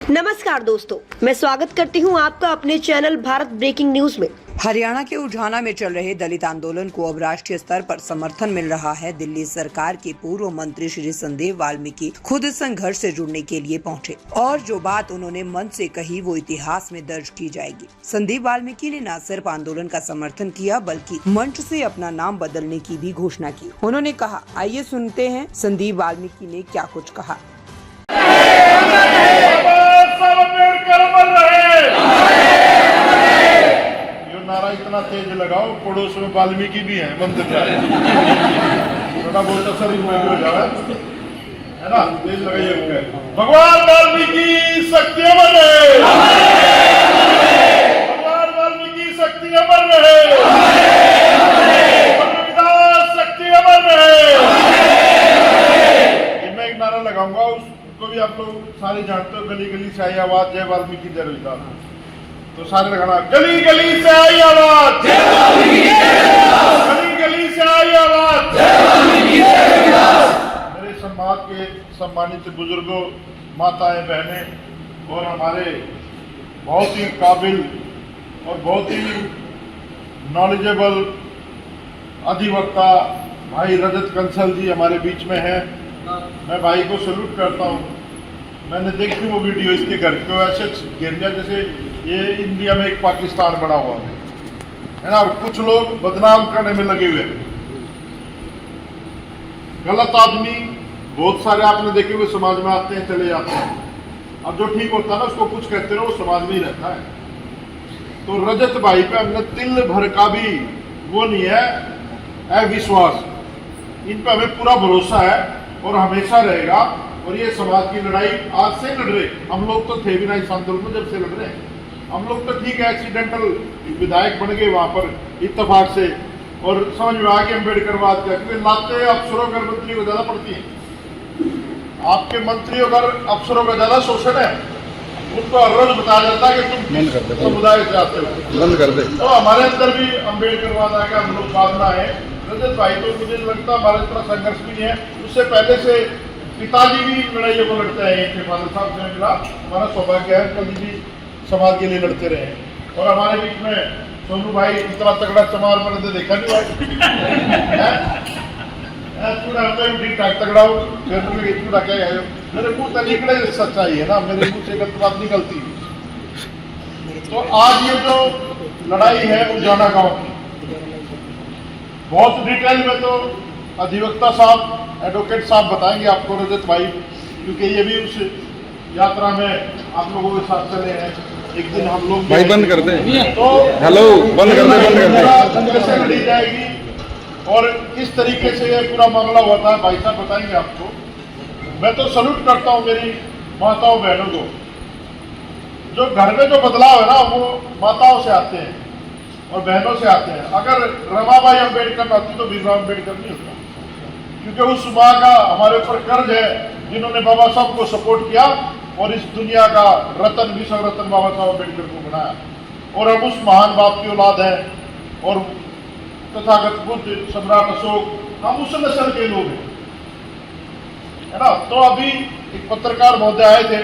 नमस्कार दोस्तों, मैं स्वागत करती हूं आपका अपने चैनल भारत ब्रेकिंग न्यूज में। हरियाणा के उठाना में चल रहे दलित आंदोलन को अब राष्ट्रीय स्तर पर समर्थन मिल रहा है। दिल्ली सरकार के पूर्व मंत्री श्री संदीप वाल्मीकि खुद संघर्ष से जुड़ने के लिए पहुंचे और जो बात उन्होंने मन से कही वो इतिहास में दर्ज की जाएगी। संदीप वाल्मीकि ने न सिर्फ आंदोलन का समर्थन किया बल्कि मंच से अपना नाम बदलने की भी घोषणा की। उन्होंने कहा, आइए सुनते हैं संदीप वाल्मीकि ने क्या कुछ कहा। नारा इतना तेज लगाओ, पड़ोस में वाल्मीकि भी है, मंदिर जाए थोड़ा बहुत असर हो जाए, है ना, तेज लगाइए। भगवान वाल्मीकि शक्ति अमर रहे, भगवान वाल्मीकि शक्ति अमर रहे, शक्ति अमर रहे। मैं एक नारा लगाऊंगा, उसको भी आप लोग सारे जानते हो, गली गली से आई आवाज जय वाल्मीकि जय रविदास। तो सारे लगाना, गली गली से आई आवाज, गली गली से आई आवाज। मेरे समाज के सम्मानित बुजुर्गों, माताएं, बहनें और हमारे बहुत ही काबिल और बहुत ही नॉलेजेबल अधिवक्ता भाई रजत कंसल जी हमारे बीच में हैं। मैं भाई को सैल्यूट करता हूँ। मैंने देखी वो वीडियो, इसके घर को ऐसे गिर गया जैसे ये इंडिया में एक पाकिस्तान बना हुआ है ना। कुछ लोग बदनाम करने में लगे हुए, गलत आदमी बहुत सारे आपने देखे हुए समाज में आते हैं, चले जाते हैं। अब जो ठीक होता है ना उसको कुछ कहते रहो, वो समाज में ही रहता है। तो रजत भाई पे हमने तिल भर का भी वो नहीं है अविश्वास, इन पे हमें पूरा भरोसा है और हमेशा रहेगा। और ये समाज की लड़ाई आज से लड़ रहे, हम लोग तो थे भी ना इस आंदोलन में जब से लड़ रहे हैं। हम लोग तो ठीक है एक्सीडेंटल विधायक बन गए वहां पर इत्तेफाक से, और समझ में आ के अम्बेडकर बात किया, क्योंकि लाते अफसरों का मंत्रियों को ज्यादा पड़ती है। आपके मंत्रियों का अफसरों का ज्यादा शोषण है, उनको हर रोज बताया जाता है कि तुम समुदाय से आते हो, बंद कर दे। तो हमारे अंदर भी अम्बेडकर वाद आएगा, हम लोग साधना है। रजत भाई तो मुझे लगता है हमारे इतना संघर्ष भी नहीं है, उससे पहले से पिताजी भी लड़ाइयों को लड़ते हैं। इनके फादर साहब से मिला, हमारा सौभाग्य है, कभी भी समाज के लिए लड़ते रहे। और हमारे बीच में सोनू भाई इतना तगड़ा चमार मरते देखा नहीं भाई, ठीक ठाक तगड़ा हो, क्या है मेरे मुंह तक निकले सच्चाई है ना, मेरे मुंह से गलत बात निकलती। तो आज ये जो लड़ाई है उजाना गांव की, बहुत डिटेल में तो अधिवक्ता साहब, एडवोकेट साहब बताएंगे आपको, रजत भाई, क्योंकि ये भी उस यात्रा में आप लोगों के साथ चले हैं। एक दिन हम लोग भाई बंद कर दे, तो हेलो बंद कर दे, कैसे लड़ी जाएगी और किस तरीके से ये पूरा मामला हुआ था, भाई साहब बताएंगे आपको। मैं तो सैल्यूट करता हूँ मेरी माताओं बहनों को, जो घर में जो बदलाव है ना वो माताओं से आते हैं और बहनों से आते हैं। अगर रमाबाई अम्बेडकर न होती तो भीमराव अम्बेडकर नहीं होता, क्योंकि उस माँ का हमारे ऊपर कर्ज है जिन्होंने बाबा साहब को सपोर्ट किया और इस दुनिया का रतन, विश्व रतन बाबा साहब अम्बेडकर को बनाया। और हम उस महान बाप की औलाद है और तथागत बुद्ध, सम्राट अशोक, हम उस नस्ल के लोग हैं, है ना। तो अभी एक पत्रकार महोदय आए थे,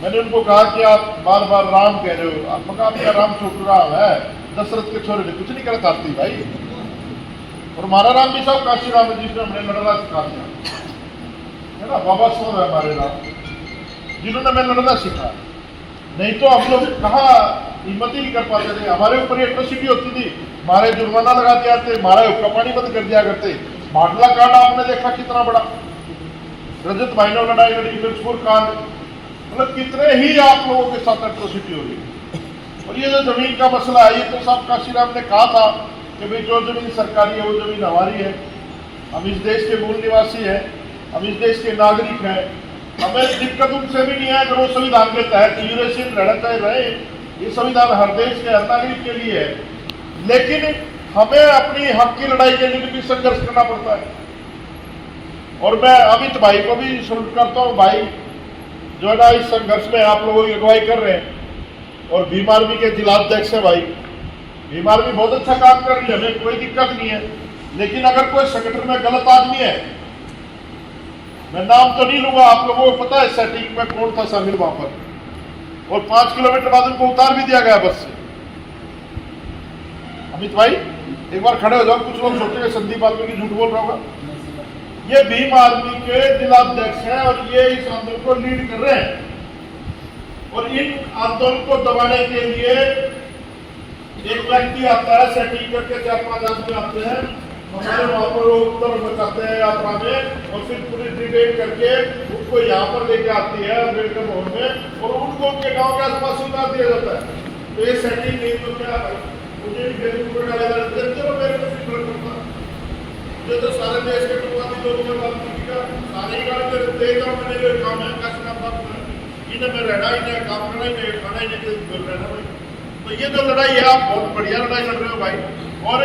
मैंने उनको कहा कि आप बार बार राम कह रहे हो। आप कहा आपका राम छोटू राम है, दशरथ के छोरे ने कुछ नहीं कर सकती भाई। और हमारा राम भी सब काशी राम जी से हमने लड़ना सिखा दिया, है ना। बाबा साहब है हमारे राम, जिन्होंने मैं लड़ना सीखा, नहीं तो हम लोग कहाँ हिम्मत ही नहीं कर पाते थे। हमारे ऊपर एट्रोसिटी होती थी, हमारे जुर्माना लगा दिया थे, हमारा हुक्का पानी बंद कर दिया करते। भाटला कांड आपने देखा कितना बड़ा, रजत भाई ने लड़ाई लड़ी, मिर्चपुर कांड, मतलब कितने ही आप लोगों के साथ एट्रोसिटी हो रही। और ये जो जमीन का मसला है, ये तो साहब काशीराम ने कहा था कि भाई जो जमीन सरकारी है वो जमीन हमारी है, हम इस देश के मूल निवासी हैं, हम इस देश के नागरिक हैं, हमें दिक्कत उनसे भी नहीं है अगर वो संविधान के तहत यूरेशियन रहना चाहे रहे। ये संविधान हर देश के हर नागरिक के लिए है, लेकिन हमें अपनी हक की लड़ाई के लिए भी संघर्ष करना पड़ता है। और मैं अमित भाई को भी सैल्यूट करता हूँ, भाई जो है ना इस संघर्ष में आप लोगों की अगुवाई कर रहे हैं। और भीम आर्मी के जिलाध्यक्ष है भाई, भीम आर्मी बहुत अच्छा काम कर रही है, हमें कोई दिक्कत नहीं है। लेकिन अगर कोई संगठन में गलत आदमी है मैं नाम तो नहीं लूंगा, आप लोगों को पता है सेटिंग में कौन था शामिल वहां पर, और 5 किलोमीटर बाद उनको उतार भी दिया गया बस से। अमित भाई एक बार खड़े हो जाओ, कुछ लोग सोचेंगे संदीप वाल्मीकि झूठ बोल रहा होगा। ये भीम आर्मी के जिलाध्यक्ष हैं और ये इस आंदोलन को लीड कर रहे हैं, और इन आंदोलन को दबाने के लिए एक व्यक्ति आता है सेटिंग करके, 4-5 आदमी आते हैं हमारे वहां पर, वो उत्तर मचाते हैं यात्रा में, और फिर पूरी डिटेल करके उनको यहाँ पर लेके आती है अम्बेडकर भवन में, और उनको उनके गाँव के आसपास उतार दिया जाता है। तो ये सेटिंग नहीं तो क्या है, मुझे भी फेसबुक पर डाला जाता है, चलो मेरे को फिक्र करता, मुझे तो सारे देश के टुकड़ाती लोगों ने बात की का सारे ही गाँव में देखा मैंने जो काम है कैसे काम बात है, इन्हें में रहना ही नहीं, काम करना ही नहीं, खाना ही नहीं, रहना भाई। तो ये जो लड़ाई है, आप बहुत बढ़िया लड़ाई लड़ रहे हो भाई, और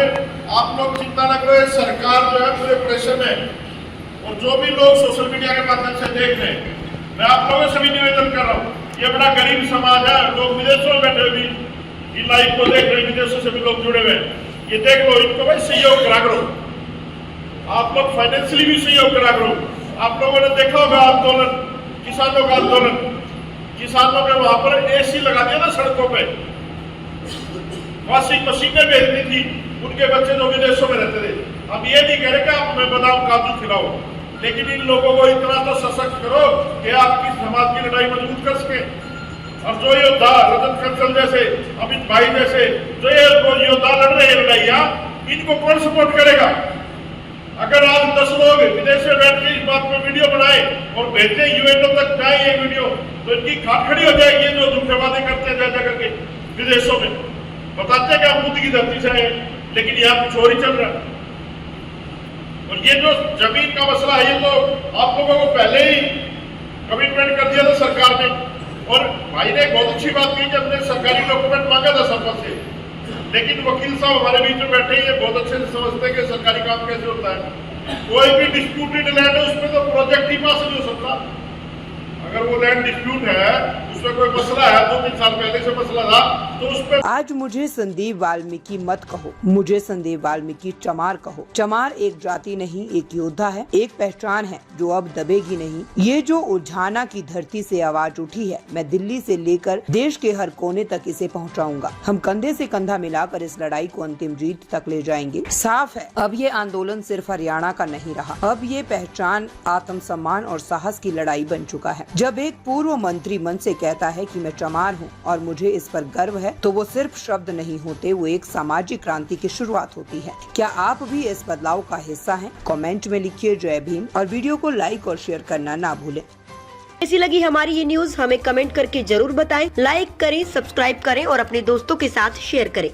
आप लोग चिंता न करो, सरकार जो है पूरे प्रेशर में, और जो भी लोग सोशल मीडिया के माध्यम से देख रहे हैं, मैं आप लोगों से भी निवेदन कर रहा हूँ, ये बड़ा गरीब समाज है, लोग विदेशों में बैठे भी इन लाइव को देख रहे हैं, विदेशों से भी लोग जुड़े हुए हैं, ये देख लो, इनको भाई सहयोग करा करो, आप लोग फाइनेंशियली भी सहयोग करा करो। आप लोगों ने देखा होगा आंदोलन, किसानों का आंदोलन, किसानों ने वहां पर AC लगा दिया ना सड़कों पे, वॉशिंग मशीनें भेज दी थी, उनके बच्चे जो विदेशों में रहते थे। अब ये नहीं कह रहे कि आप मैं बादाम काजू खिलाओ, लेकिन इन लोगों को इतना तो सशक्त करो कि आपकी समाज की लड़ाई मजबूत कर सके। और जो योद्धा रजत कंसल जैसे, अमित भाई जैसे जो ये योद्धा लड़ रहे हैं लड़ाइयाँ, इनको कौन सपोर्ट करेगा? अगर आज 10 लोग विदेश में बैठ के इस बात में वीडियो बनाए और भेजते UN तक जाए ये वीडियो, तो इनकी खाट खड़ी हो जाएगी। ये जो झूठे वादे करते हैं जा करके विदेशों में, बताते हैं कि हम बुद्ध की धरती से आए, लेकिन यहाँ कुछ और ही चल रहा है। और ये जो जमीन का मसला है, ये तो आप लोगों को पहले ही कमिटमेंट कर दिया था सरकार ने, और भाई ने बहुत अच्छी बात की कि हमने सरकारी डॉक्यूमेंट मांगा था सरपंच से, लेकिन वकील साहब हमारे बीच में बैठे ये बहुत अच्छे से समझते हैं कि सरकारी काम कैसे होता है। कोई भी डिस्प्यूटेड लैंड है उसमें तो प्रोजेक्ट ही पास नहीं हो सकता। अगर वो लैंड डिस्प्यूट है, उसमें कोई मसला है, 2-3 साल पहले से मसला था, तो उस पर आज मुझे संदीप वाल्मीकि मत कहो, मुझे संदीप वाल्मीकि चमार कहो। चमार एक जाति नहीं, एक योद्धा है, एक पहचान है जो अब दबेगी नहीं। ये जो उलझाना की धरती से आवाज उठी है, मैं दिल्ली से लेकर देश के हर कोने तक इसे पहुंचाऊंगा। हम कंधे से कंधा मिलाकर इस लड़ाई को अंतिम जीत तक ले जाएंगे। साफ है, अब ये आंदोलन सिर्फ हरियाणा का नहीं रहा, अब ये पहचान, आत्मसम्मान और साहस की लड़ाई बन चुका है। जब एक पूर्व मंत्री मन से कहता है कि मैं चमार हूँ और मुझे इस पर गर्व है, तो वो सिर्फ शब्द नहीं होते, वो एक सामाजिक क्रांति की शुरुआत होती है। क्या आप भी इस बदलाव का हिस्सा हैं? कमेंट में लिखिए जय भीम और वीडियो को लाइक और शेयर करना ना भूलें। कैसी लगी हमारी ये न्यूज हमें कमेंट करके जरूर बताएं। लाइक करें, सब्सक्राइब करें और अपने दोस्तों के साथ शेयर करें।